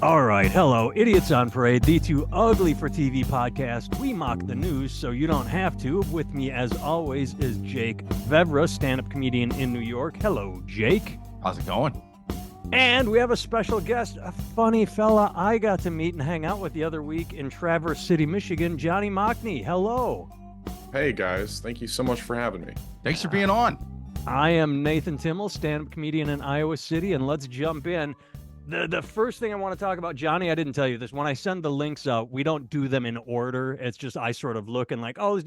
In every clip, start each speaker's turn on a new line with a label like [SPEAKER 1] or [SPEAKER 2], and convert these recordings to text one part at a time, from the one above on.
[SPEAKER 1] All right, hello, Idiots on Parade, the Too Ugly for TV podcast. We mock the news so you don't have to. With me, as always, is Jake Vevra, stand-up comedian in New York. Hello, Jake.
[SPEAKER 2] How's it going?
[SPEAKER 1] And we have a special guest, a funny fella I got to meet and hang out with the other week in Traverse City, Michigan, Johnny Mocny. Hello.
[SPEAKER 3] Hey, guys. Thank you so much for having me.
[SPEAKER 2] Thanks for being on.
[SPEAKER 1] I am Nathan Timmel, stand-up comedian in Iowa City, and let's jump in. The first thing I want to talk about, Johnny, I didn't tell you this. When I send the links out, we don't do them in order. It's just I sort of look and like, oh,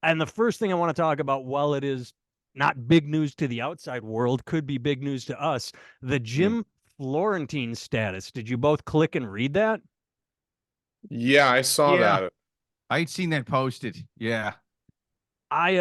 [SPEAKER 1] and the first thing I want to talk about, while it is not big news to the outside world, could be big news to us, the Jim Florentine status. Did you both click and read that?
[SPEAKER 3] Yeah, I saw that.
[SPEAKER 2] I had seen that posted. Yeah.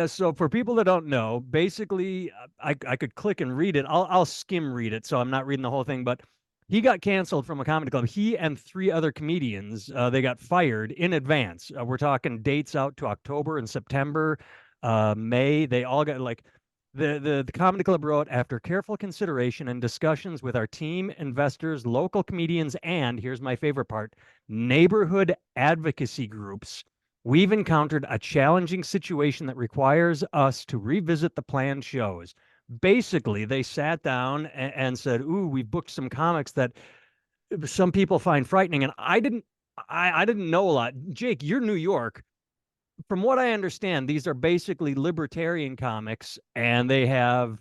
[SPEAKER 1] So for people that don't know, basically, I could click and read it. I'll skim read it, so I'm not reading the whole thing, but he got canceled from a comedy club. He and three other comedians, they got fired in advance. We're talking dates out to October and September, May. They all got like the comedy club wrote, after careful consideration and discussions with our team, investors, local comedians, and here's my favorite part, neighborhood advocacy groups, we've encountered a challenging situation that requires us to revisit the planned shows. Basically, they sat down and said, ooh, we've booked some comics that some people find frightening. And I didn't know a lot. Jake, you're New York. From what I understand, these are basically libertarian comics, and they have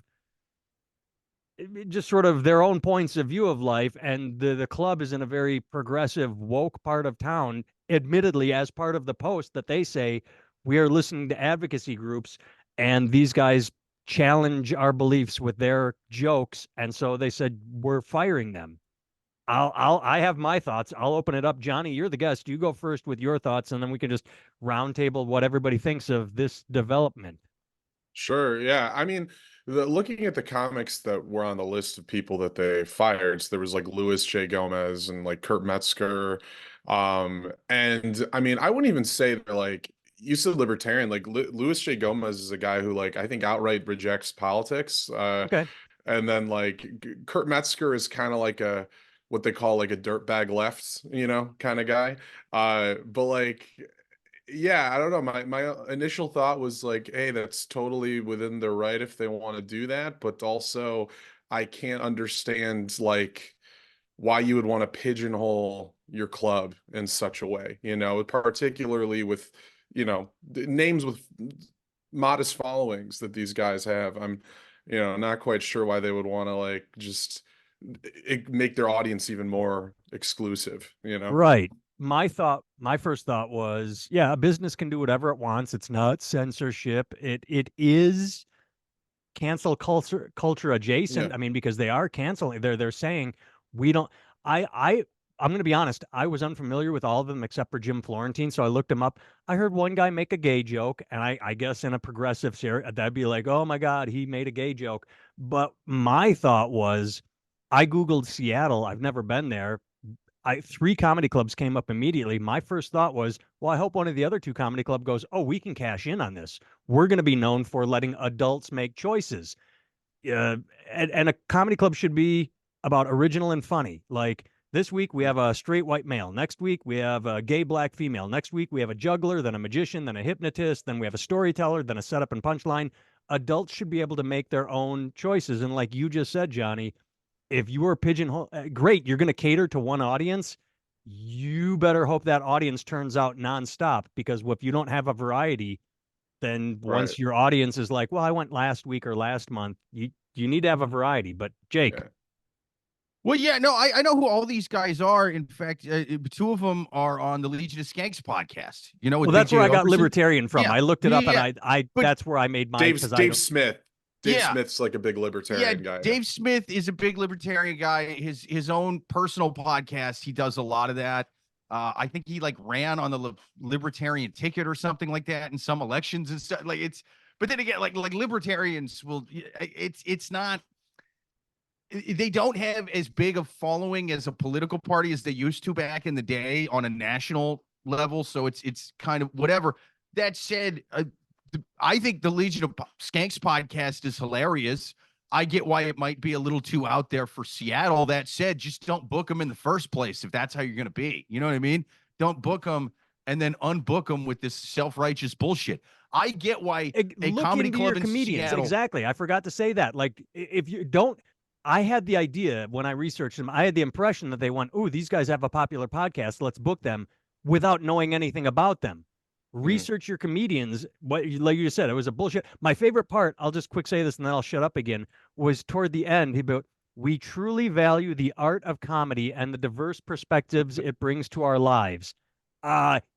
[SPEAKER 1] just sort of their own points of view of life. And the club is in a very progressive, woke part of town, admittedly, as part of the post that they say, we are listening to advocacy groups, and these guys challenge our beliefs with their jokes, and so they said we're firing them. I have my thoughts. I'll open it up. Johnny, you're the guest. You go first with your thoughts, and then we can just roundtable what everybody thinks of this development.
[SPEAKER 3] Sure. Yeah. I mean, looking at the comics that were on the list of people that they fired, so there was like Louis J. Gomez and like Kurt Metzger. And I mean, I wouldn't even say they're like, you said libertarian, like Louis J. Gomez is a guy who like I think outright rejects politics.
[SPEAKER 1] Okay.
[SPEAKER 3] And then like Kurt Metzger is kind of like a what they call like a dirtbag left, kind of guy. But like yeah, I don't know. My initial thought was like, hey, that's totally within their right if they want to do that, but also I can't understand like why you would want to pigeonhole your club in such a way, particularly with, names with modest followings that these guys have. I'm, not quite sure why they would want to like just make their audience even more exclusive,
[SPEAKER 1] Right. My first thought was, yeah, a business can do whatever it wants. It's not censorship. It is cancel culture adjacent.
[SPEAKER 3] Yeah.
[SPEAKER 1] I mean, because they are canceling. They're saying we don't. I'm going to be honest. I was unfamiliar with all of them except for Jim Florentine, so I looked him up. I heard one guy make a gay joke, and I guess in a progressive series, that'd be like, oh my God, he made a gay joke. But my thought was, I Googled Seattle. I've never been there. Three comedy clubs came up immediately. My first thought was, well, I hope one of the other two comedy club goes, oh, we can cash in on this. We're going to be known for letting adults make choices. And a comedy club should be about original and funny. Like this week, we have a straight white male. Next week, we have a gay black female. Next week, we have a juggler, then a magician, then a hypnotist, then we have a storyteller, then a setup and punchline. Adults should be able to make their own choices. And like you just said, Johnny, if you are pigeonhole, great, you're going to cater to one audience. You better hope that audience turns out nonstop, because if you don't have a variety, then once your audience is like, well, I went last week or last month, you need to have a variety. But Jake.
[SPEAKER 3] Yeah.
[SPEAKER 2] Well, yeah, no, I know who all these guys are. In fact, two of them are on the Legion of Skanks podcast.
[SPEAKER 1] Well, that's where I got libertarian from.
[SPEAKER 2] Yeah.
[SPEAKER 1] I looked it up, and that's where I made mine.
[SPEAKER 3] Dave Smith. Dave Smith's like a big libertarian guy.
[SPEAKER 2] Dave Smith is a big libertarian guy. His own personal podcast, he does a lot of that. I think he like ran on the libertarian ticket or something like that in some elections and stuff. Like but then again, like libertarians will, it's not, they don't have as big a following as a political party as they used to back in the day on a national level. So it's kind of whatever. That said, I think the Legion of Skanks podcast is hilarious. I get why it might be a little too out there for Seattle. That said, just don't book them in the first place if that's how you're going to be. You know what I mean? Don't book them and then unbook them with this self-righteous bullshit. I get why a
[SPEAKER 1] Look
[SPEAKER 2] comedy
[SPEAKER 1] into your
[SPEAKER 2] club in
[SPEAKER 1] comedians.
[SPEAKER 2] Seattle.
[SPEAKER 1] Exactly. I forgot to say that. Like, if you don't, I had the idea when I researched them, I had the impression that they went, "Ooh, these guys have a popular podcast. Let's book them," without knowing anything about them. Research your comedians. What, like you just said, it was a bullshit. My favorite part, I'll just quick say this and then I'll shut up again, was toward the end. He wrote, "We truly value the art of comedy and the diverse perspectives it brings to our lives."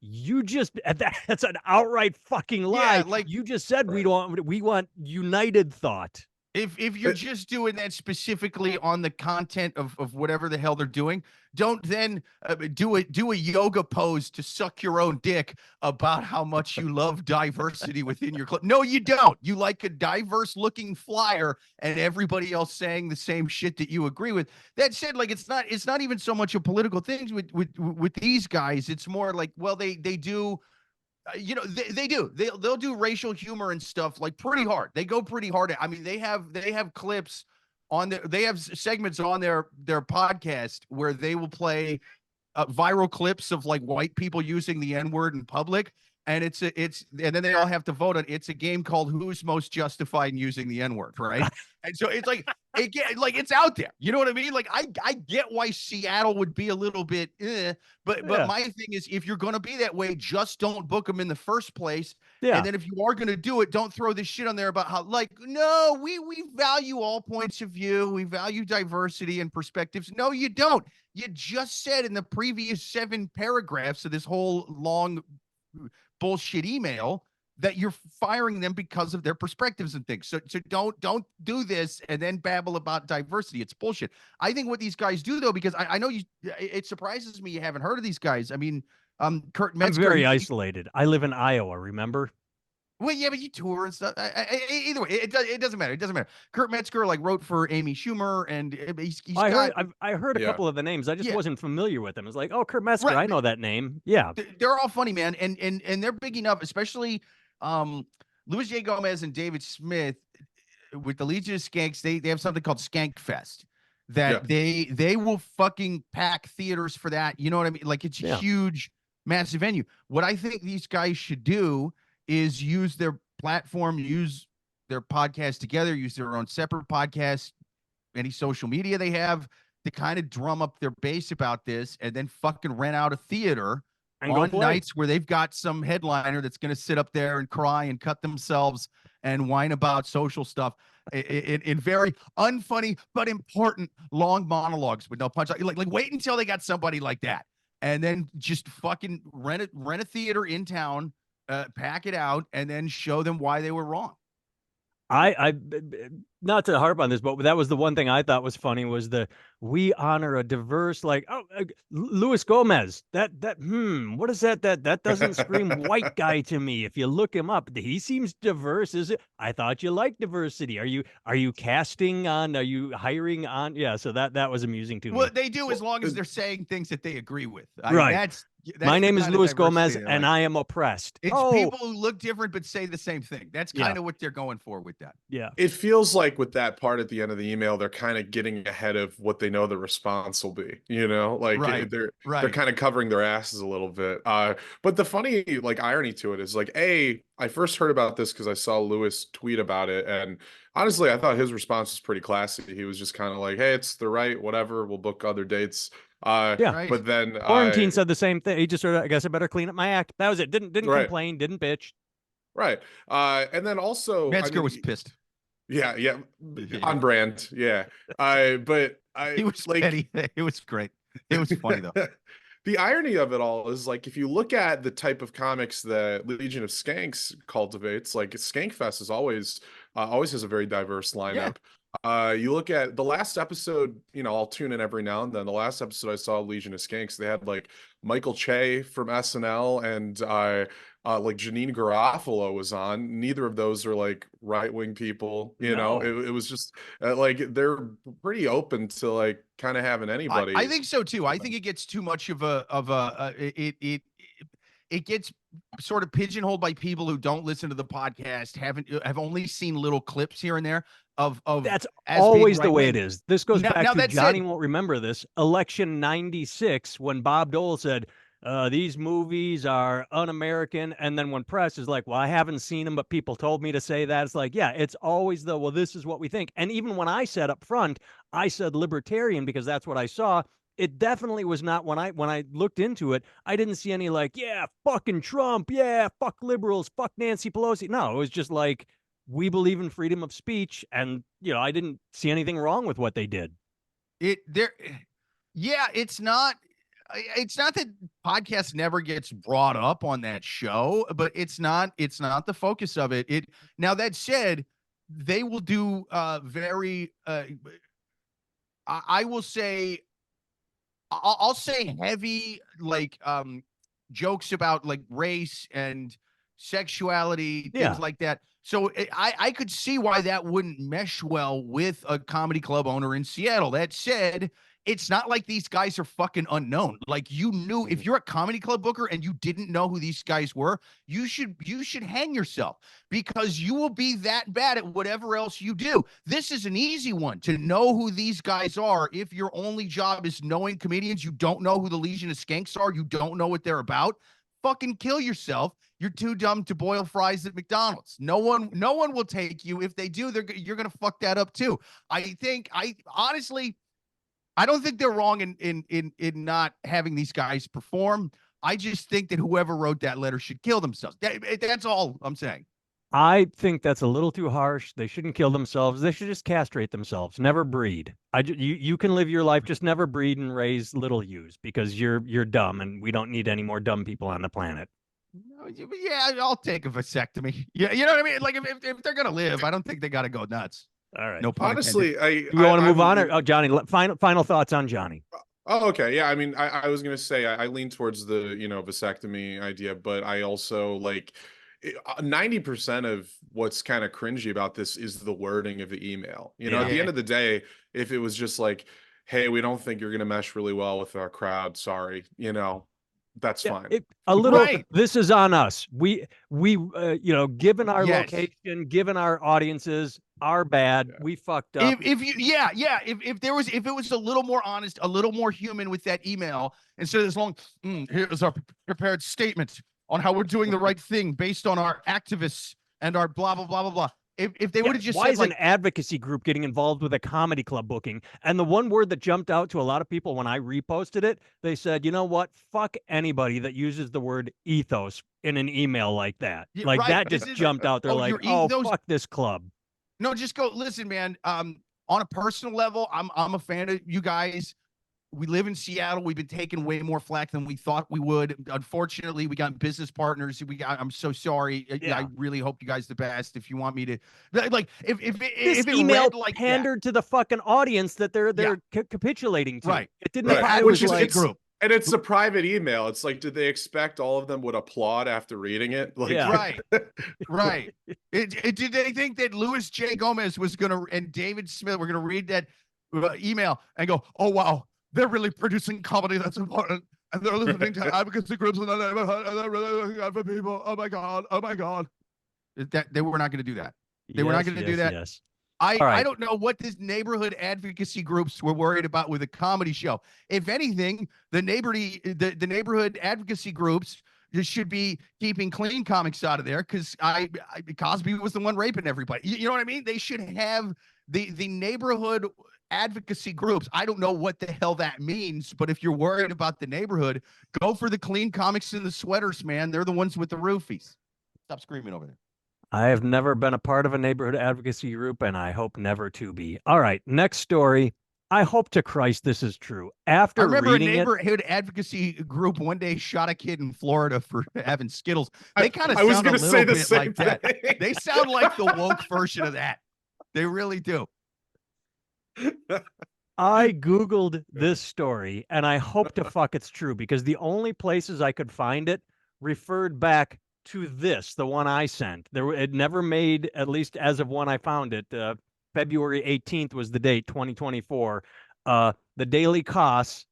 [SPEAKER 1] You just that's an outright fucking lie.
[SPEAKER 2] Yeah, like
[SPEAKER 1] you just said we want united thought.
[SPEAKER 2] if you're just doing that specifically on the content of whatever the hell they're doing, don't then do a yoga pose to suck your own dick about how much you love diversity within your club. No, you don't. You like a diverse looking flyer and everybody else saying the same shit that you agree with. That said, like it's not even so much a political thing with these guys. It's more like, well, they do. You know, they do. They'll do racial humor and stuff like pretty hard. They go pretty hard. I mean, they have clips on their, they have segments on their podcast where they will play viral clips of like white people using the N-word in public. And it's and then they all have to vote on. It's a game called Who's Most Justified in Using the N-word, right? And so it's like it's out there. You know what I mean? Like I get why Seattle would be a little bit, but my thing is, if you're gonna be that way, just don't book them in the first place.
[SPEAKER 1] Yeah.
[SPEAKER 2] And then if you are gonna do it, don't throw this shit on there about how like no, we value all points of view, we value diversity and perspectives. No, you don't. You just said in the previous 7 paragraphs of this whole long bullshit email that you're firing them because of their perspectives and things. So don't do this and then babble about diversity. It's bullshit. I think what these guys do though, because I know it surprises me you haven't heard of these guys. I mean, Kurt Metzger.
[SPEAKER 1] I'm very isolated. I live in Iowa, remember?
[SPEAKER 2] Well, yeah, but you tour and stuff. Either way, it doesn't matter. It doesn't matter. Kurt Metzger like wrote for Amy Schumer, and
[SPEAKER 1] I heard a couple of the names. I just wasn't familiar with them. It's like, oh, Kurt Metzger, right. I know that name. Yeah,
[SPEAKER 2] they're all funny, man, and they're big enough, especially Louis J. Gomez and David Smith with the Legion of Skanks. They have something called Skank Fest that they will fucking pack theaters for that. You know what I mean? Like it's a huge, massive venue. What I think these guys should do is use their platform, use their podcast together, use their own separate podcast, any social media they have to kind of drum up their base about this, and then fucking rent out a theater and on nights where they've got some headliner that's going to sit up there and cry and cut themselves and whine about social stuff in very unfunny but important long monologues with no punch. Like wait until they got somebody like that, and then just fucking rent a theater in town. Pack it out and then show them why they were wrong.
[SPEAKER 1] I not to harp on this, but that was the one thing I thought was funny was we honor a diverse, like, Luis Gomez. What is that? That doesn't scream white guy to me. If you look him up, he seems diverse. Is it? I thought you liked diversity. Are you casting on? Are you hiring on? Yeah. So that was amusing to me.
[SPEAKER 2] Well, they do as long as they're saying things that they agree with.
[SPEAKER 1] Right.
[SPEAKER 2] That's
[SPEAKER 1] my name is Luis Gomez, and I am oppressed.
[SPEAKER 2] It's people who look different but say the same thing. That's kind of what they're going for with that.
[SPEAKER 1] Yeah.
[SPEAKER 3] It feels like with that part at the end of the email, they're kind of getting ahead of what they know the response will be. You know, like they're kind of covering their asses a little bit. But the funny like irony to it is like, I first heard about this because I saw Lewis tweet about it, and honestly, I thought his response was pretty classy. He was just kind of like, "Hey, it's the right, whatever. We'll book other dates." But then
[SPEAKER 1] Florentine said the same thing. He just sort of, I guess I better clean up my act. That was it. Didn't complain, didn't bitch.
[SPEAKER 3] Right. And then also
[SPEAKER 2] Metzger was pissed.
[SPEAKER 3] Yeah, on brand. Yeah. But
[SPEAKER 2] he was like petty. It was great. It was funny though.
[SPEAKER 3] The irony of it all is like if you look at the type of comics that Legion of Skanks cultivates, like Skankfest is always has a very diverse lineup. You look at the last episode, you know, I'll tune in every now and then. The last episode I saw Legion of Skanks, they had like Michael Che from SNL and like Janine Garofalo was on. Neither of those are like right-wing people, you know. It was just like they're pretty open to like kind of having anybody.
[SPEAKER 2] I think so too. I think it gets too much of it gets sort of pigeonholed by people who don't listen to the podcast, have only seen little clips here and there. of
[SPEAKER 1] That's
[SPEAKER 2] as being
[SPEAKER 1] always the way
[SPEAKER 2] right-wing.
[SPEAKER 1] it is. This goes
[SPEAKER 2] Now,
[SPEAKER 1] back
[SPEAKER 2] now
[SPEAKER 1] to
[SPEAKER 2] that
[SPEAKER 1] Johnny
[SPEAKER 2] said,
[SPEAKER 1] won't remember this election 96 when Bob Dole said, these movies are un-American. And then when press is like, well, I haven't seen them, but people told me to say that. It's like, yeah, it's always the, well, this is what we think. And even when I said up front, I said libertarian because that's what I saw. It definitely was not when I looked into it, I didn't see any like, yeah, fucking Trump. Yeah, fuck liberals. Fuck Nancy Pelosi. No, it was just like, we believe in freedom of speech. And, I didn't see anything wrong with what they did.
[SPEAKER 2] Yeah, it's not that podcast never gets brought up on that show, but it's not the focus of it. Now that said, they will do very I will say I'll say heavy like jokes about like race and sexuality, things
[SPEAKER 1] Yeah.
[SPEAKER 2] like that. So I could see why that wouldn't mesh well with a comedy club owner in Seattle. That said, it's not like these guys are fucking unknown. Like you knew if you're a comedy club booker and you didn't know who these guys were, you should hang yourself because you will be that bad at whatever else you do. This is an easy one to know who these guys are. If your only job is knowing comedians, you don't know who the Legion of Skanks are, you don't know what they're about. Fucking kill yourself. You're too dumb to boil fries at McDonald's. No one will take you. If they do, you're gonna fuck that up too. I honestly I don't think they're wrong in not having these guys perform. I just think that whoever wrote that letter should kill themselves. That's all I'm saying.
[SPEAKER 1] I think that's a little too harsh. They shouldn't kill themselves. They should just castrate themselves. Never breed. You can live your life, just never breed and raise little yous because you're dumb, and we don't need any more dumb people on the planet.
[SPEAKER 2] Yeah, I'll take a vasectomy. Yeah, you know what I mean. Like if they're gonna live, I don't think they got to go nuts.
[SPEAKER 1] All right.
[SPEAKER 2] No pun
[SPEAKER 3] Honestly,
[SPEAKER 2] intended.
[SPEAKER 1] Do we want to move on? Or, Johnny, final thoughts on Johnny.
[SPEAKER 3] Oh, okay. Yeah, I mean, I was gonna say I lean towards the vasectomy idea, but I also like 90% of what's kind of cringy about this is the wording of the email. At the
[SPEAKER 2] Yeah.
[SPEAKER 3] end of the day, if it was just like, "Hey, we don't think you're gonna mesh really well with our crowd. Sorry," that's
[SPEAKER 1] Yeah,
[SPEAKER 3] fine.
[SPEAKER 1] a little.
[SPEAKER 2] Right.
[SPEAKER 1] This is on us. We given our
[SPEAKER 2] Yes.
[SPEAKER 1] location, given our audiences, our bad.
[SPEAKER 3] Yeah.
[SPEAKER 1] We fucked up.
[SPEAKER 2] If it was a little more honest, a little more human with that email instead of this long, here's our prepared statement on how we're doing the right thing based on our activists and our blah blah blah blah blah. If they would have just
[SPEAKER 1] why
[SPEAKER 2] said
[SPEAKER 1] is
[SPEAKER 2] like,
[SPEAKER 1] an advocacy group getting involved with a comedy club booking? And the one word that jumped out to a lot of people when I reposted it, they said, you know what? Fuck anybody that uses the word ethos in an email like that.
[SPEAKER 2] Yeah,
[SPEAKER 1] Like
[SPEAKER 2] right,
[SPEAKER 1] that
[SPEAKER 2] this
[SPEAKER 1] just
[SPEAKER 2] is-
[SPEAKER 1] jumped out. They're like,
[SPEAKER 2] your
[SPEAKER 1] oh,
[SPEAKER 2] ethos.
[SPEAKER 1] fuck this club.
[SPEAKER 2] No, just go listen, man. On a personal level, I'm a fan of you guys. We live in Seattle. We've been taking way more flack than we thought we would. Unfortunately, we got business partners. I'm so sorry.
[SPEAKER 1] Yeah.
[SPEAKER 2] I really hope you guys the best. If you want me to, like, if
[SPEAKER 1] This
[SPEAKER 2] it
[SPEAKER 1] email
[SPEAKER 2] read like
[SPEAKER 1] pandered to the fucking audience that they're
[SPEAKER 2] Yeah.
[SPEAKER 1] capitulating to.
[SPEAKER 2] Right.
[SPEAKER 1] It didn't.
[SPEAKER 3] Right.
[SPEAKER 1] It
[SPEAKER 3] Which
[SPEAKER 1] was
[SPEAKER 3] is
[SPEAKER 1] like,
[SPEAKER 2] group.
[SPEAKER 3] And it's a private email. It's like, did they expect all of them would applaud after reading it? Like,
[SPEAKER 1] Yeah.
[SPEAKER 2] Right, right. Did they think that Louis J. Gomez was gonna and David Smith were gonna read that email and go, "Oh wow, they're really producing comedy that's important, and they're listening to advocacy groups in the neighborhood, and they're really looking out for people. Oh my god, oh my god." That they were not going to do that. They were not going to do that.
[SPEAKER 1] Yes.
[SPEAKER 2] I don't know what these neighborhood advocacy groups were worried about with a comedy show. If anything, the neighborhood advocacy groups should be keeping clean comics out of there because Cosby was the one raping everybody. You know what I mean? They should have the neighborhood advocacy groups. I don't know what the hell that means, but if you're worried about the neighborhood, go for the clean comics and the sweaters, man. They're the ones with the roofies. Stop screaming over there.
[SPEAKER 1] I have never been a part of a neighborhood advocacy group, and I hope never to be. All right, next story. I hope to Christ this is true. After
[SPEAKER 2] I remember a
[SPEAKER 1] reading
[SPEAKER 2] neighborhood advocacy group one day shot a kid in Florida for having Skittles. They kind of
[SPEAKER 3] I was
[SPEAKER 2] sound a
[SPEAKER 3] gonna
[SPEAKER 2] little
[SPEAKER 3] say the
[SPEAKER 2] bit
[SPEAKER 3] same
[SPEAKER 2] like that.
[SPEAKER 3] thing.
[SPEAKER 2] They sound like the woke version of that. They really do.
[SPEAKER 1] I Googled this story, and I hope to fuck it's true because the only places I could find it referred back to this, the one I sent. It never made, at least as of when I found it. February 18th was the date, 2024. The Daily Costs,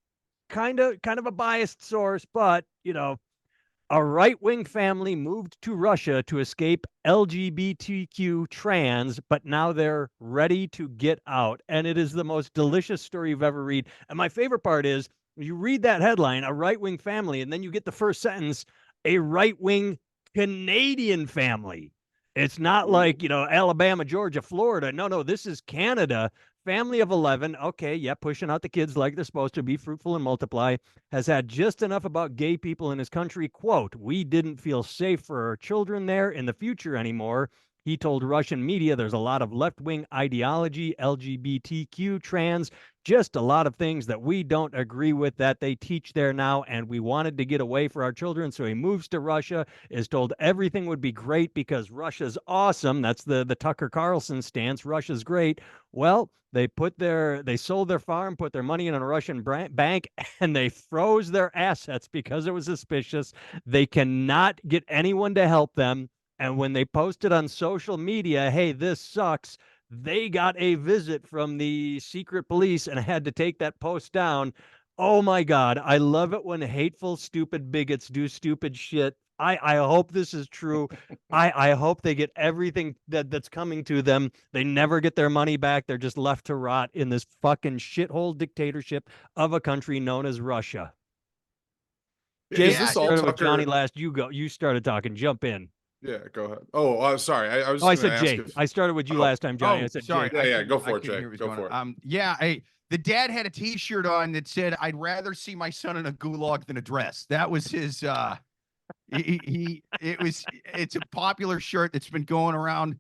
[SPEAKER 1] kind of a biased source, but A right-wing family moved to Russia to escape LGBTQ trans, but now they're ready to get out. And it is the most delicious story you've ever read. And my favorite part is you read that headline, a right-wing family, and then you get the first sentence, a right-wing Canadian family. It's not like, Alabama, Georgia, Florida. No, no, this is Canada. Family of 11. Okay, yeah, pushing out the kids like they're supposed to be fruitful and multiply, has had just enough about gay people in his country. Quote, we didn't feel safe for our children there in the future anymore. He told Russian media there's a lot of left wing ideology, LGBTQ, trans, just a lot of things that we don't agree with that they teach there now. And we wanted to get away for our children. So he moves to Russia, is told everything would be great because Russia's awesome. That's the Tucker Carlson stance. Russia's great. Well, they sold their farm, put their money in a Russian bank, and they froze their assets because it was suspicious. They cannot get anyone to help them. And when they posted on social media, hey, this sucks, they got a visit from the secret police and had to take that post down. Oh my God. I love it when hateful, stupid bigots do stupid shit. I hope this is true. I hope they get everything that's coming to them. They never get their money back. They're just left to rot in this fucking shithole dictatorship of a country known as Russia. Jake,
[SPEAKER 3] Is this all
[SPEAKER 1] started with Johnny
[SPEAKER 3] Tucker?
[SPEAKER 1] last. You started talking. Jump in.
[SPEAKER 3] Yeah, go ahead. Oh, sorry. I was
[SPEAKER 1] Oh, I
[SPEAKER 3] just going
[SPEAKER 1] said
[SPEAKER 3] to ask
[SPEAKER 1] Jake.
[SPEAKER 3] if.
[SPEAKER 1] I started with you
[SPEAKER 3] Oh,
[SPEAKER 1] last time, Johnny. I
[SPEAKER 2] Oh,
[SPEAKER 1] said
[SPEAKER 2] sorry.
[SPEAKER 1] Jake.
[SPEAKER 3] yeah, yeah. Go
[SPEAKER 2] I
[SPEAKER 3] for it,
[SPEAKER 2] couldn't
[SPEAKER 3] Jake.
[SPEAKER 2] hear what was
[SPEAKER 3] Go
[SPEAKER 2] going
[SPEAKER 3] for it.
[SPEAKER 2] on. The dad had a T-shirt on that said, "I'd rather see my son in a gulag than a dress." That was his. It's a popular shirt that's been going around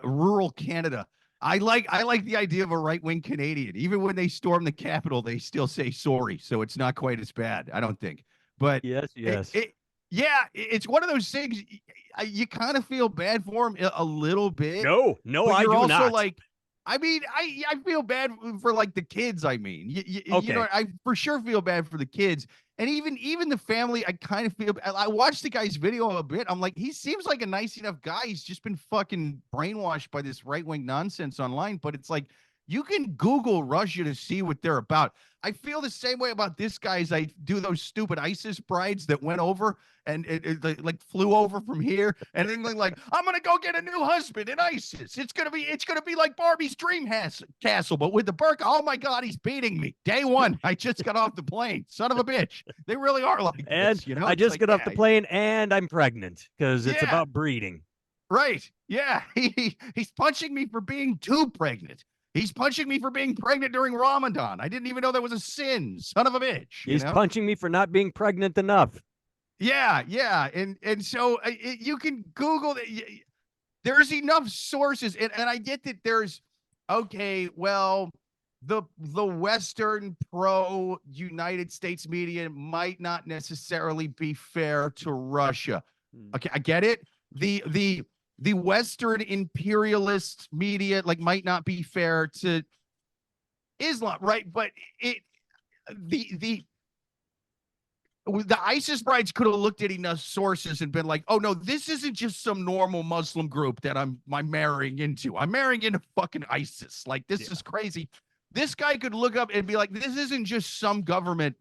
[SPEAKER 2] rural Canada. I like the idea of a right-wing Canadian. Even when they storm the Capitol, they still say sorry, so it's not quite as bad, I don't think. But
[SPEAKER 1] Yes, yes.
[SPEAKER 2] yeah, it's one of those things. You kind of feel bad for him a little bit,
[SPEAKER 1] No,
[SPEAKER 2] but
[SPEAKER 1] I
[SPEAKER 2] you're
[SPEAKER 1] do
[SPEAKER 2] also
[SPEAKER 1] not.
[SPEAKER 2] like, I mean, I feel bad for like the kids. I mean, you
[SPEAKER 1] Okay.
[SPEAKER 2] know, I for sure feel bad for the kids, and even the family. I kind of feel. I watched the guy's video a bit. I'm like, he seems like a nice enough guy. He's just been fucking brainwashed by this right wing nonsense online. But it's like you can Google Russia to see what they're about. I feel the same way about this guy as I do those stupid ISIS brides that went over and like flew over from here and then like, I'm gonna go get a new husband in ISIS. It's gonna be like Barbie's dream castle, but with the burqa. Oh my God, he's beating me. Day one, I just got off the plane. Son of a bitch. They really are like
[SPEAKER 1] And
[SPEAKER 2] this, you know?
[SPEAKER 1] I
[SPEAKER 2] It's
[SPEAKER 1] just
[SPEAKER 2] like,
[SPEAKER 1] got off the
[SPEAKER 2] yeah,
[SPEAKER 1] plane and I'm pregnant because it's
[SPEAKER 2] yeah,
[SPEAKER 1] about breeding.
[SPEAKER 2] right. Yeah. He's punching me for being too pregnant. He's punching me for being pregnant during Ramadan. I didn't even know that was a sin. Son of a bitch, you
[SPEAKER 1] He's
[SPEAKER 2] know?
[SPEAKER 1] punching me for not being pregnant enough.
[SPEAKER 2] Yeah, yeah, and so you can Google that. There's enough sources, and I get that there's okay. Well, the Western pro United States media might not necessarily be fair to Russia. Okay, I get it. The Western imperialist media like might not be fair to Islam, right? But it the ISIS brides could have looked at enough sources and been like, "Oh no, this isn't just some normal Muslim group that I'm marrying into. I'm marrying into fucking ISIS. Like this is crazy." This guy could look up and be like, "This isn't just some government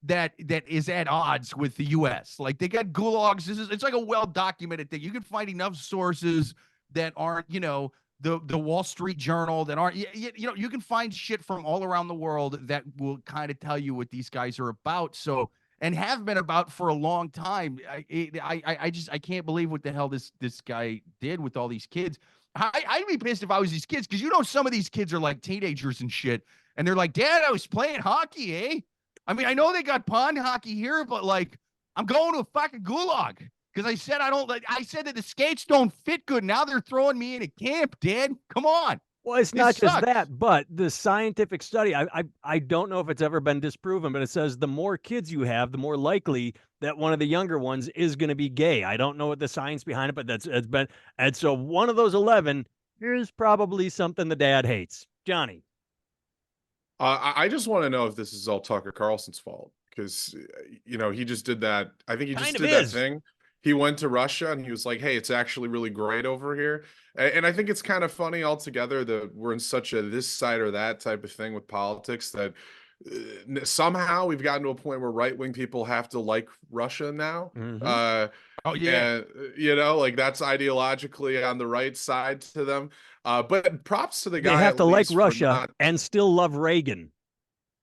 [SPEAKER 2] that is at odds with the U.S. Like they got gulags. It's like a well documented thing. You can find enough sources that aren't, the Wall Street Journal that aren't, you can find shit from all around the world that will kind of tell you what these guys are about. So." And have been about for a long time. I can't believe what the hell this guy did with all these kids. I'd be pissed if I was these kids because some of these kids are like teenagers and shit, and they're like, "Dad, I was playing hockey, eh? I mean, I know they got pond hockey here, but like, I'm going to a fucking gulag because I said I don't like. I said that the skates don't fit good. Now they're throwing me in a camp, Dad. Come on."
[SPEAKER 1] Well, it's
[SPEAKER 2] It
[SPEAKER 1] not just
[SPEAKER 2] sucks.
[SPEAKER 1] that, but the scientific study, I don't know if it's ever been disproven, but it says the more kids you have, the more likely that one of the younger ones is going to be gay. I don't know what the science behind it, but it's been, and so one of those 11, here's probably something the dad hates. Johnny.
[SPEAKER 3] I just want to know if this is all Tucker Carlson's fault because he just did that. I think he
[SPEAKER 1] Kind
[SPEAKER 3] just
[SPEAKER 1] of
[SPEAKER 3] did that
[SPEAKER 1] is.
[SPEAKER 3] thing. He went to Russia and he was like, "Hey, it's actually really great over here." And I think it's kind of funny altogether that we're in such a this side or that type of thing with politics that somehow we've gotten to a point where right-wing people have to like Russia now.
[SPEAKER 2] Oh yeah.
[SPEAKER 3] And like that's ideologically on the right side to them. But props to the
[SPEAKER 1] They
[SPEAKER 3] guy
[SPEAKER 1] have
[SPEAKER 3] at
[SPEAKER 1] to like
[SPEAKER 3] least for
[SPEAKER 1] Russia
[SPEAKER 3] not.
[SPEAKER 1] and still love Reagan.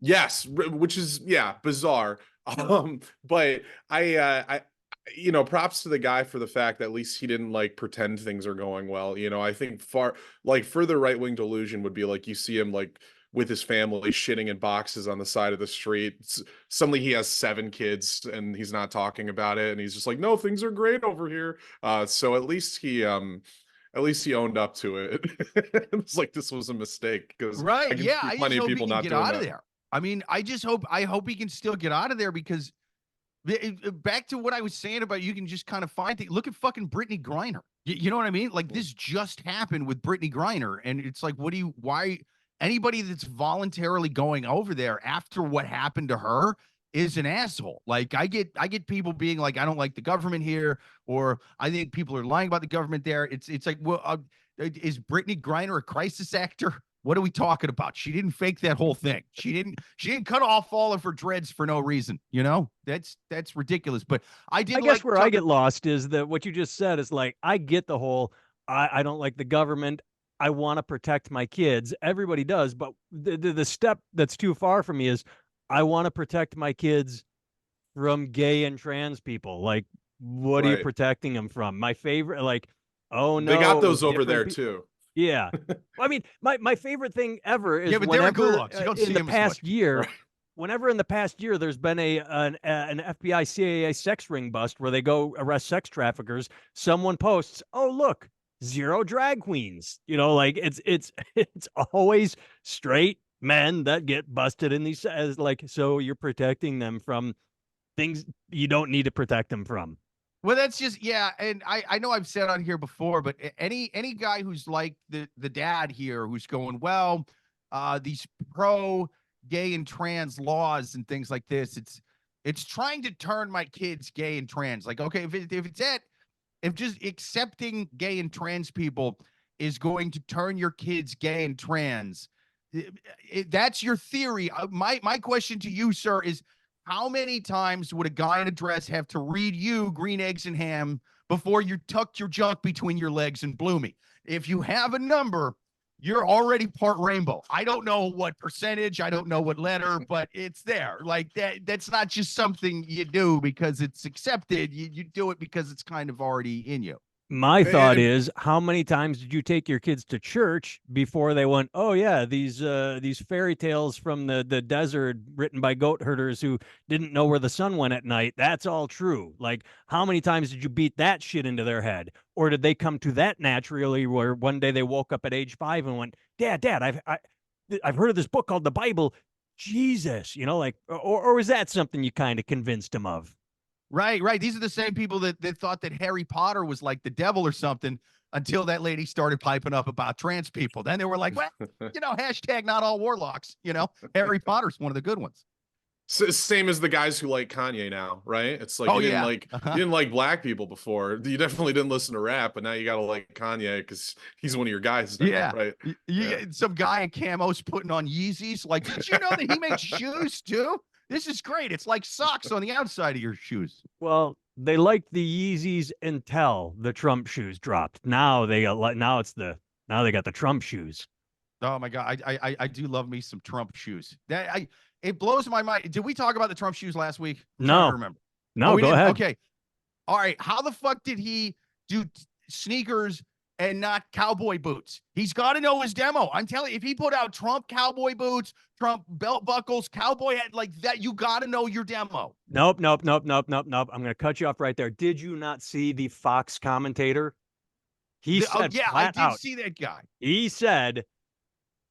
[SPEAKER 3] Yes, which is bizarre. But I props to the guy for the fact that at least he didn't like pretend things are going well. I think further right-wing delusion would be like you see him like with his family shitting in boxes on the side of the street. Suddenly he has 7 kids and he's not talking about it, and he's just like, no, things are great over here. So at least he owned up to it. It's like this was a mistake, because
[SPEAKER 2] Right.
[SPEAKER 3] I can
[SPEAKER 2] Yeah.
[SPEAKER 3] see
[SPEAKER 2] I
[SPEAKER 3] plenty
[SPEAKER 2] just
[SPEAKER 3] of
[SPEAKER 2] hope he
[SPEAKER 3] people
[SPEAKER 2] can
[SPEAKER 3] not
[SPEAKER 2] get
[SPEAKER 3] doing
[SPEAKER 2] out of
[SPEAKER 3] that.
[SPEAKER 2] there. I mean, I hope he can still get out of there, because back to what I was saying about, you can just kind of find things. Look at fucking Brittany Griner. You know what I mean? Like, this just happened with Brittany Griner, and it's like, why anybody that's voluntarily going over there after what happened to her is an asshole. Like, I get people being like, I don't like the government here, or I think people are lying about the government there. It's like, well, is Brittany Griner a crisis actor? What are we talking about? She didn't fake that whole thing. She didn't cut off all of her dreads for no reason. That's ridiculous. But I did
[SPEAKER 1] I guess
[SPEAKER 2] like
[SPEAKER 1] where I
[SPEAKER 2] Tucker.
[SPEAKER 1] get lost is that what you just said is like, I get the whole, I don't like the government. I want to protect my kids. Everybody does. But the step that's too far for me is I want to protect my kids from gay and trans people. Like, what are you
[SPEAKER 3] Right.
[SPEAKER 1] protecting them from? My favorite, like, oh
[SPEAKER 3] They got
[SPEAKER 1] no,
[SPEAKER 3] those over there
[SPEAKER 1] different
[SPEAKER 3] too.
[SPEAKER 1] yeah. Well, I mean, my favorite thing ever is
[SPEAKER 2] Yeah, but they're in
[SPEAKER 1] whenever
[SPEAKER 2] gulags. You don't
[SPEAKER 1] in
[SPEAKER 2] see
[SPEAKER 1] the
[SPEAKER 2] them as much.
[SPEAKER 1] past year,
[SPEAKER 3] Right.
[SPEAKER 1] whenever in the past year there's been an FBI CIA sex ring bust where they go arrest sex traffickers, someone posts, "Oh, look, 0 drag queens." Like it's always straight men that get busted in these, as like, so you're protecting them from things you don't need to protect them from.
[SPEAKER 2] Well, that's just, yeah, and I know I've said on here before, but any guy who's like the dad here, who's going, well, these pro gay and trans laws and things like this, it's trying to turn my kids gay and trans. Like, okay, if just accepting gay and trans people is going to turn your kids gay and trans, that's your theory. My question to you, sir, is, how many times would a guy in a dress have to read you Green Eggs and Ham before you tucked your junk between your legs and blew me? If you have a number, you're already part rainbow. I don't know what percentage, I don't know what letter, but it's there. Like, that's not just something you do because it's accepted. You do it because it's kind of already in you.
[SPEAKER 1] My thought
[SPEAKER 3] And
[SPEAKER 1] is, how many times did you take your kids to church before they went, oh yeah, these fairy tales from the desert written by goat herders who didn't know where the sun went at night? That's all true. Like, how many times did you beat that shit into their head? Or did they come to that naturally, where one day they woke up at age 5 and went, Dad, I've heard of this book called the Bible. Jesus, like, or was that something you kind of convinced them of?
[SPEAKER 2] Right. These are the same people that thought that Harry Potter was like the devil or something, until that lady started piping up about trans people. Then they were like, well, hashtag not all warlocks. Harry Potter's one of the good ones.
[SPEAKER 3] same as the guys who like Kanye now, right? It's like
[SPEAKER 2] Oh,
[SPEAKER 3] you
[SPEAKER 2] yeah.
[SPEAKER 3] didn't like black people before. You definitely didn't listen to rap, but now you gotta like Kanye because he's one of your guys now,
[SPEAKER 2] Yeah.
[SPEAKER 3] right? Yeah.
[SPEAKER 2] Some guy in camos putting on Yeezys. Like, did you know that he makes shoes too? This is great. It's like socks on the outside of your shoes.
[SPEAKER 1] Well, they liked the Yeezys until the Trump shoes dropped. Now they got now they got the Trump shoes.
[SPEAKER 2] Oh my God. I do love me some Trump shoes. It blows my mind. Did we talk about the Trump shoes last week? I'm trying to remember.
[SPEAKER 1] No,
[SPEAKER 2] we
[SPEAKER 1] go
[SPEAKER 2] didn't?
[SPEAKER 1] ahead.
[SPEAKER 2] Okay. All right. How the fuck did he do sneakers and not cowboy boots? He's got to know his demo. I'm telling you, if he put out Trump cowboy boots, Trump belt buckles, cowboy hat like that, you got to know your demo.
[SPEAKER 1] Nope. I'm going to cut you off right there. Did you not see the Fox commentator? He said
[SPEAKER 2] I
[SPEAKER 1] flat
[SPEAKER 2] did
[SPEAKER 1] out.
[SPEAKER 2] see that guy.
[SPEAKER 1] He said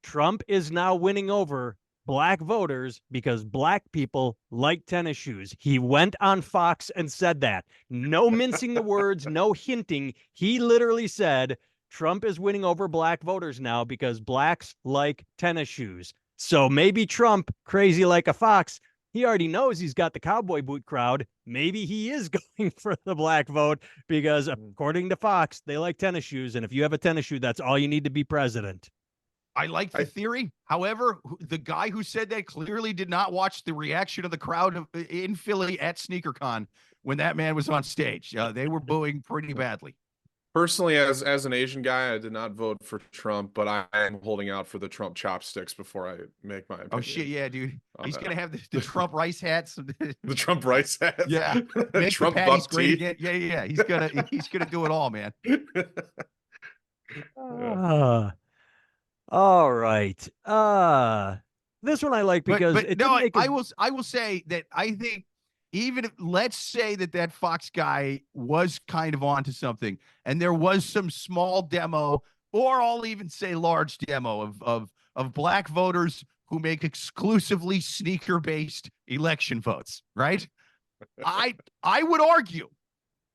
[SPEAKER 1] Trump is now winning over black voters because black people like tennis shoes. He went on Fox and said that. No mincing the words, no hinting. He literally said Trump is winning over black voters now because blacks like tennis shoes. So maybe Trump, crazy like a fox, he already knows he's got the cowboy boot crowd. Maybe he is going for the black vote because according to Fox, they like tennis shoes. And if you have a tennis shoe, that's all you need to be president.
[SPEAKER 2] I like the theory. However, the guy who said that clearly did not watch the reaction of the crowd in Philly at SneakerCon when that man was on stage. They were booing pretty badly.
[SPEAKER 3] Personally, as an Asian guy, I did not vote for Trump, but I am holding out for the Trump chopsticks before I make my opinion.
[SPEAKER 2] Oh shit, yeah, dude. He's gonna have the Trump rice hats.
[SPEAKER 3] The Trump rice hats.
[SPEAKER 2] Yeah, make
[SPEAKER 3] Trump
[SPEAKER 2] the patties
[SPEAKER 3] buck
[SPEAKER 2] great
[SPEAKER 3] teeth.
[SPEAKER 2] again. Yeah. He's gonna do it all, man.
[SPEAKER 1] All right. This one I like because
[SPEAKER 2] but
[SPEAKER 1] it
[SPEAKER 2] no,
[SPEAKER 1] didn't make
[SPEAKER 2] I will say that I think even if, let's say that Fox guy was kind of onto something, and there was some small demo, or I'll even say large demo of black voters who make exclusively sneaker-based election votes, right? I would argue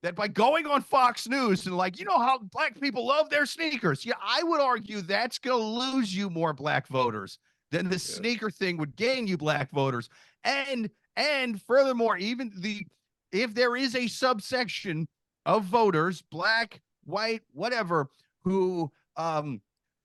[SPEAKER 2] that by going on Fox News and like, you know how black people love their sneakers. Yeah, I would argue that's going to lose you more black voters than the sneaker thing would gain you black voters. And furthermore, even if there is a subsection of voters, black, white, whatever, who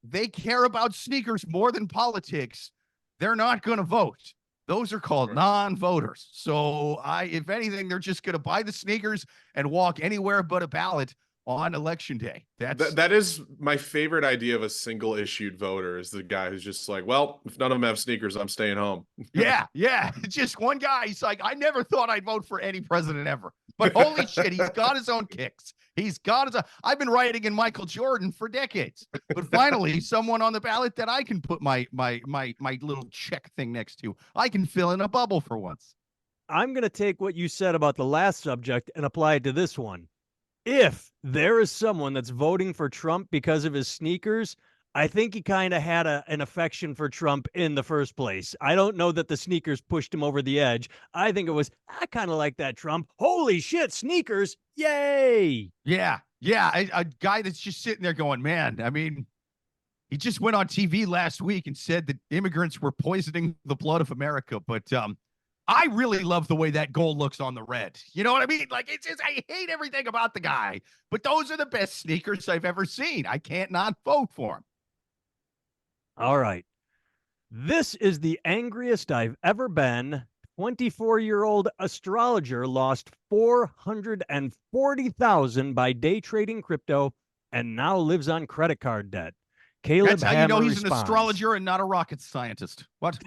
[SPEAKER 2] they care about sneakers more than politics, they're not going to vote. Those are called non-voters. So if anything, they're just going to buy the sneakers and walk anywhere but a ballot on election day.
[SPEAKER 3] That is my favorite idea of a single issued voter, is the guy who's just like, well, if none of them have sneakers, I'm staying home.
[SPEAKER 2] Yeah. Just one guy. He's like, I never thought I'd vote for any president ever, but holy shit, he's got his own kicks. I've been writing in Michael Jordan for decades, but finally someone on the ballot that I can put my little check thing next to. I can fill in a bubble for once.
[SPEAKER 1] I'm going to take what you said about the last subject and apply it to this one. If there is someone that's voting for Trump because of his sneakers, I think he kind of had an affection for Trump in the first place. I don't know that the sneakers pushed him over the edge. I think it was, I kind of like that Trump. Holy shit, sneakers. Yay.
[SPEAKER 2] Yeah. A guy that's just sitting there going, man, I mean, he just went on TV last week and said that immigrants were poisoning the blood of America. But I really love the way that gold looks on the red. You know what I mean? Like, it's just, I hate everything about the guy, but those are the best sneakers I've ever seen. I can't not vote for him.
[SPEAKER 1] All right. This is the angriest I've ever been. 24-year-old astrologer lost $440,000 by day trading crypto and now lives on credit card debt. Caleb
[SPEAKER 2] That's how
[SPEAKER 1] Hammer
[SPEAKER 2] you know he's
[SPEAKER 1] responds.
[SPEAKER 2] an astrologer and not a rocket scientist. What?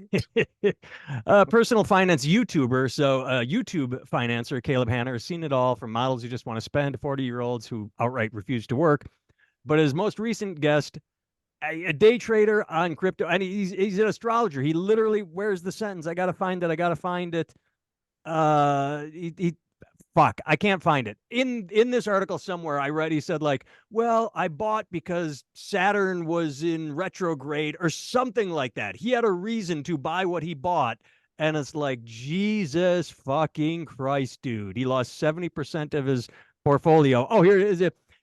[SPEAKER 1] Personal finance YouTuber. So YouTube financer Caleb Hammer has seen it all, from models who just want to spend, 40-year-olds who outright refuse to work. But his most recent guest, a day trader on crypto, and he's an astrologer. He literally wears the sentence, I got to find it. Fuck, I can't find it. In this article somewhere I read, he said like, well, I bought because Saturn was in retrograde or something like that. He had a reason to buy what he bought. And it's like, Jesus fucking Christ, dude. He lost 70% of his portfolio. Oh, here it is.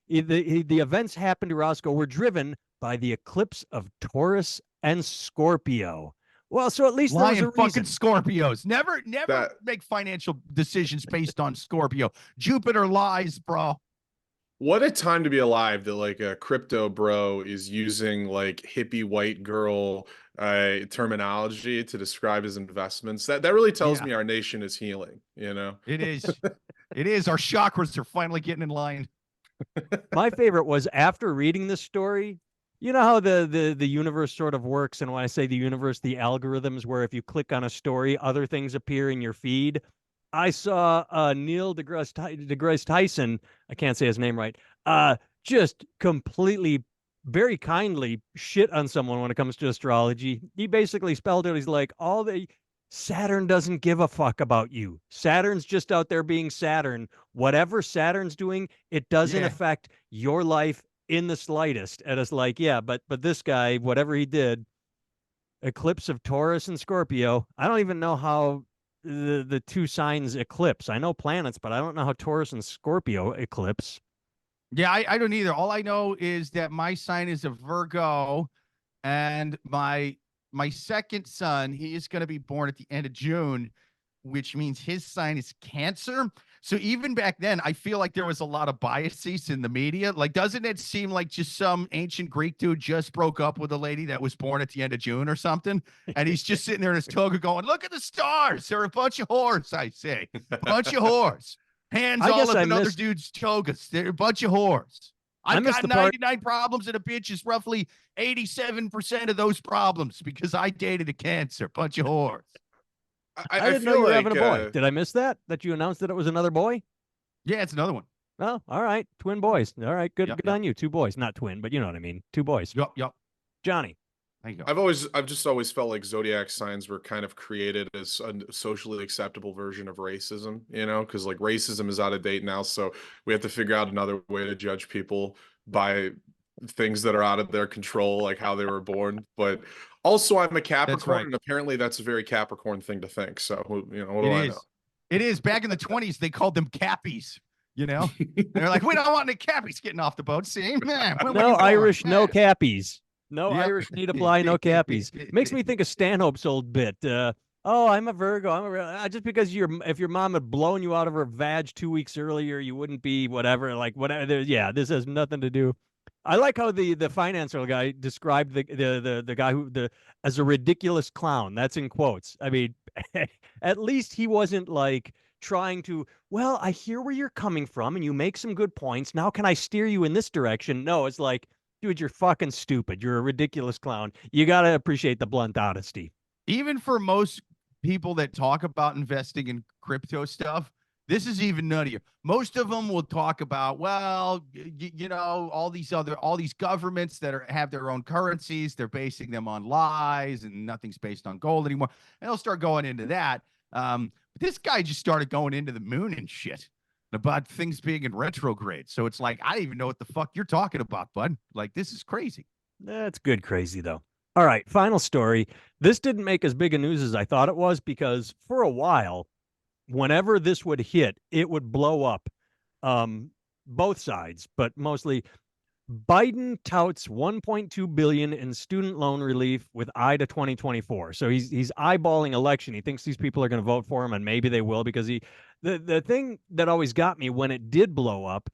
[SPEAKER 1] The events happened to Roscoe were driven by the eclipse of Taurus and Scorpio. Well, so at least there was a
[SPEAKER 2] fucking
[SPEAKER 1] reason.
[SPEAKER 2] Scorpios. Never make financial decisions based on Scorpio. Jupiter lies, bro.
[SPEAKER 3] What a time to be alive that like a crypto bro is using like hippie white girl terminology to describe his investments. That really tells me our nation is healing, you know?
[SPEAKER 2] It is. It is. Our chakras are finally getting in line.
[SPEAKER 1] My favorite was, after reading this story, you know how the universe sort of works, and when I say the universe, the algorithms, where if you click on a story, other things appear in your feed. I saw Neil deGrasse Tyson, I can't say his name right, just completely, very kindly shit on someone when it comes to astrology. He basically spelled it. He's like, Saturn doesn't give a fuck about you. Saturn's just out there being Saturn. Whatever Saturn's doing, it doesn't affect your life in the slightest. And it's like, yeah, but this guy, whatever he did, eclipse of Taurus and Scorpio. I don't even know how the two signs eclipse. I know planets, but I don't know how Taurus and Scorpio eclipse.
[SPEAKER 2] Yeah, I don't either. All I know is that my sign is a Virgo, and my second son, he is going to be born at the end of June. which means his sign is Cancer. So even back then, I feel like there was a lot of biases in the media. Like, doesn't it seem like just some ancient Greek dude just broke up with a lady that was born at the end of June or something? And he's just sitting there in his toga going, look at the stars. They're a bunch of whores, I say. Bunch of whores. Hands
[SPEAKER 1] I
[SPEAKER 2] all
[SPEAKER 1] guess
[SPEAKER 2] up
[SPEAKER 1] I
[SPEAKER 2] in other
[SPEAKER 1] missed-
[SPEAKER 2] dudes' togas. They're a bunch of whores.
[SPEAKER 1] I
[SPEAKER 2] I've
[SPEAKER 1] missed
[SPEAKER 2] got
[SPEAKER 1] the part-
[SPEAKER 2] 99 problems, and a bitch is roughly 87% of those problems because I dated a Cancer. Bunch of whores.
[SPEAKER 1] I didn't know
[SPEAKER 3] feel
[SPEAKER 1] you were
[SPEAKER 3] like,
[SPEAKER 1] having a boy. Did I miss that? That you announced that it was another boy?
[SPEAKER 2] Yeah, it's another one.
[SPEAKER 1] Oh, all right. Twin boys. All right. Good.
[SPEAKER 2] Yep,
[SPEAKER 1] Good
[SPEAKER 2] yep.
[SPEAKER 1] on you. Two boys, not twin, but you know what I mean. Two boys.
[SPEAKER 2] Yup.
[SPEAKER 1] Johnny.
[SPEAKER 2] There you go.
[SPEAKER 3] I've just always felt like zodiac signs were kind of created as a socially acceptable version of racism, you know, because like racism is out of date now, so we have to figure out another way to judge people by things that are out of their control, like how they were born. But also, I'm a Capricorn,
[SPEAKER 2] right.
[SPEAKER 3] and apparently that's a very Capricorn thing to think. So, you know, what
[SPEAKER 2] It
[SPEAKER 3] do I
[SPEAKER 2] is.
[SPEAKER 3] know?
[SPEAKER 2] It is. Back in the 20s, they called them cappies. You know, and they're like, we don't want any cappies getting off the boat. See, man, when were you
[SPEAKER 1] No
[SPEAKER 2] born?
[SPEAKER 1] Irish, no
[SPEAKER 2] Yeah.
[SPEAKER 1] cappies. No
[SPEAKER 2] Yep.
[SPEAKER 1] Irish need apply, no cappies. Makes me think of Stanhope's old bit. Oh, I'm a Virgo. Just because if your mom had blown you out of her vag 2 weeks earlier, you wouldn't be whatever. Like whatever. Yeah, this has nothing to do. I like how the financial guy described the guy as a ridiculous clown. That's in quotes. I mean, at least he wasn't like trying to, well, I hear where you're coming from and you make some good points. Now can I steer you in this direction? No, it's like, dude, you're fucking stupid. You're a ridiculous clown. You got to appreciate the blunt honesty.
[SPEAKER 2] Even for most people that talk about investing in crypto stuff, this is even nuttier. Most of them will talk about, well, you know, all these governments that have their own currencies, they're basing them on lies, and nothing's based on gold anymore. And they'll start going into that. But this guy just started going into the moon and shit about things being in retrograde. So it's like, I don't even know what the fuck you're talking about, bud. Like, this is crazy.
[SPEAKER 1] That's good crazy, though. All right, final story. This didn't make as big a news as I thought it was because for a while, whenever this would hit, it would blow up. Both sides, but mostly Biden touts 1.2 billion in student loan relief with eye to 2024. So he's eyeballing election. He thinks these people are going to vote for him, and maybe they will because the thing that always got me when it did blow up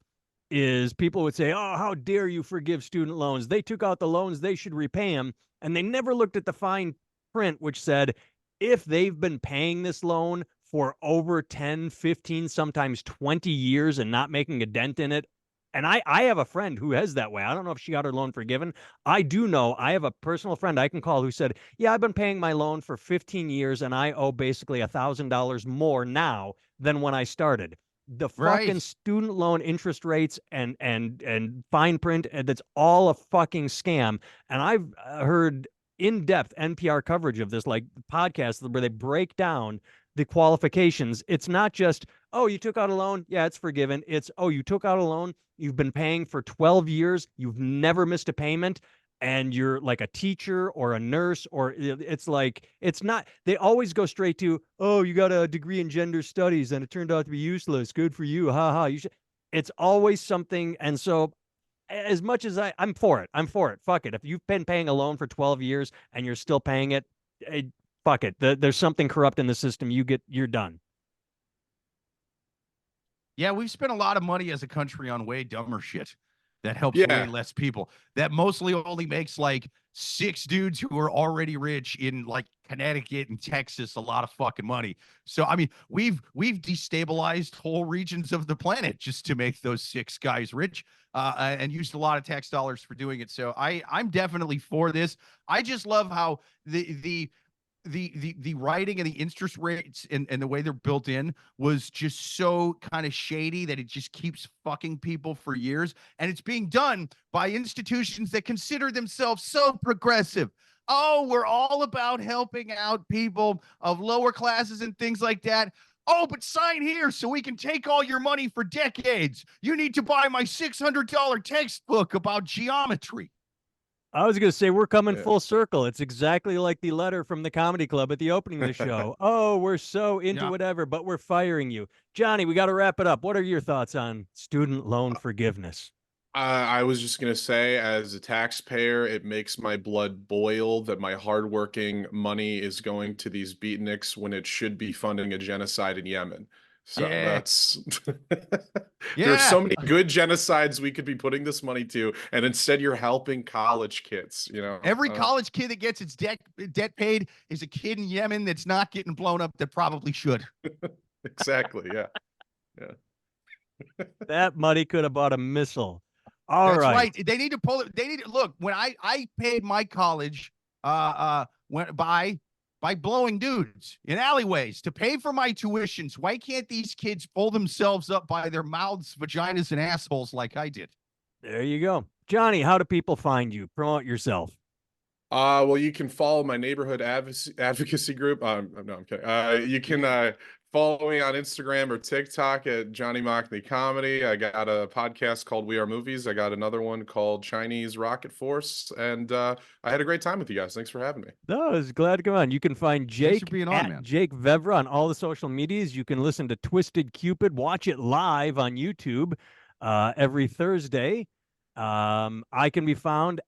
[SPEAKER 1] is people would say, "Oh, how dare you forgive student loans? They took out the loans, they should repay them." And they never looked at the fine print, which said if they've been paying this loan for over 10, 15, sometimes 20 years and not making a dent in it. And I have a friend who has that way. I don't know if she got her loan forgiven. I do know I have a personal friend I can call who said, yeah, I've been paying my loan for 15 years and I owe basically $1,000 more now than when I started. The fucking
[SPEAKER 2] Right.
[SPEAKER 1] student loan interest rates and fine print, that's all a fucking scam. And I've heard in-depth NPR coverage of this, like podcasts where they break down the qualifications. It's not just, oh, you took out a loan, yeah, it's forgiven. It's, oh, you took out a loan, you've been paying for 12 years, you've never missed a payment, and you're like a teacher or a nurse, or it's like, it's not, they always go straight to, oh, you got a degree in gender studies and it turned out to be useless. Good for you. Ha ha. You should. It's always something. And so as much as I'm for it, Fuck it. If you've been paying a loan for 12 years and you're still paying it, fuck it. There's something corrupt in the system. You're done.
[SPEAKER 2] Yeah, we've spent a lot of money as a country on way dumber shit that helps
[SPEAKER 3] Yeah.
[SPEAKER 2] way less people. That mostly only makes like 6 dudes who are already rich in like Connecticut and Texas a lot of fucking money. So I mean, we've destabilized whole regions of the planet just to make those 6 guys rich, and used a lot of tax dollars for doing it. So I'm definitely for this. I just love how the writing and the interest rates and the way they're built in was just so kind of shady that it just keeps fucking people for years. And it's being done by institutions that consider themselves so progressive. Oh, we're all about helping out people of lower classes and things like that. Oh, but sign here so we can take all your money for decades. You need to buy my $600 textbook about geometry.
[SPEAKER 1] I was going to say, we're coming
[SPEAKER 3] Yeah.
[SPEAKER 1] full circle. It's exactly like the letter from the comedy club at the opening of the show. Oh, we're so into
[SPEAKER 2] Yeah.
[SPEAKER 1] whatever, but we're firing you. Johnny, we got to wrap it up. What are your thoughts on student loan forgiveness?
[SPEAKER 3] I was just gonna say, as a taxpayer, it makes my blood boil that my hardworking money is going to these beatniks when it should be funding a genocide in Yemen. So
[SPEAKER 2] Yeah.
[SPEAKER 3] that's there are
[SPEAKER 2] Yeah.
[SPEAKER 3] so many good genocides we could be putting this money to, and instead you're helping college kids, you know.
[SPEAKER 2] Every college kid that gets its debt paid is a kid in Yemen that's not getting blown up that probably should.
[SPEAKER 3] Exactly, yeah. Yeah.
[SPEAKER 1] That money could have bought a missile. All
[SPEAKER 2] That's
[SPEAKER 1] right.
[SPEAKER 2] right. They need to pull it. They need to look. When I paid my college when by blowing dudes in alleyways to pay for my tuitions. Why can't these kids pull themselves up by their mouths, vaginas, and assholes like I did?
[SPEAKER 1] There you go. Johnny, how do people find you? Promote yourself.
[SPEAKER 3] Well, you can follow my neighborhood advocacy group. No, I'm kidding. You can follow me on Instagram or TikTok at Johnny Mocny Comedy. I got a podcast called We Are Movies. I got another one called Chinese Rocket Force, and I had a great time with you guys. Thanks for having me.
[SPEAKER 1] No, I was glad to come on. You can find
[SPEAKER 2] Thanks
[SPEAKER 1] Jake
[SPEAKER 2] for being on,
[SPEAKER 1] at
[SPEAKER 2] man.
[SPEAKER 1] Jake Vevra on all the social medias. You can listen to Twisted Cupid, watch it live on YouTube every Thursday. I can be found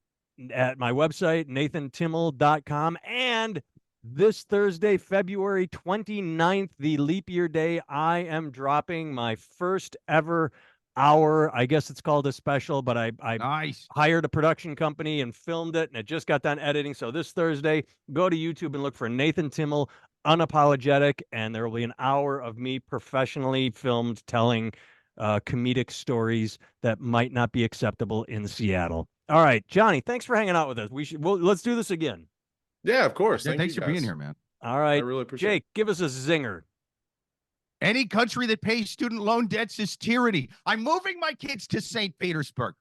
[SPEAKER 1] at my website, nathantimmel.com. And this Thursday, February 29th, the leap year day, I am dropping my first ever hour. I guess it's called a special, but I
[SPEAKER 2] Nice.
[SPEAKER 1] hired a production company and filmed it, and it just got done editing. So this Thursday, go to YouTube and look for Nathan Timmel, Unapologetic, and there will be an hour of me professionally filmed telling comedic stories that might not be acceptable in Seattle. All right, Johnny, thanks for hanging out with us. Let's do this again.
[SPEAKER 3] Yeah, of course.
[SPEAKER 2] Yeah,
[SPEAKER 3] Thank
[SPEAKER 2] thanks
[SPEAKER 3] you
[SPEAKER 2] for being
[SPEAKER 3] guys.
[SPEAKER 2] here, man.
[SPEAKER 1] All right,
[SPEAKER 3] I really appreciate
[SPEAKER 1] Jake, give us a zinger.
[SPEAKER 2] Any country that pays student loan debts is tyranny. I'm moving my kids to St. Petersburg.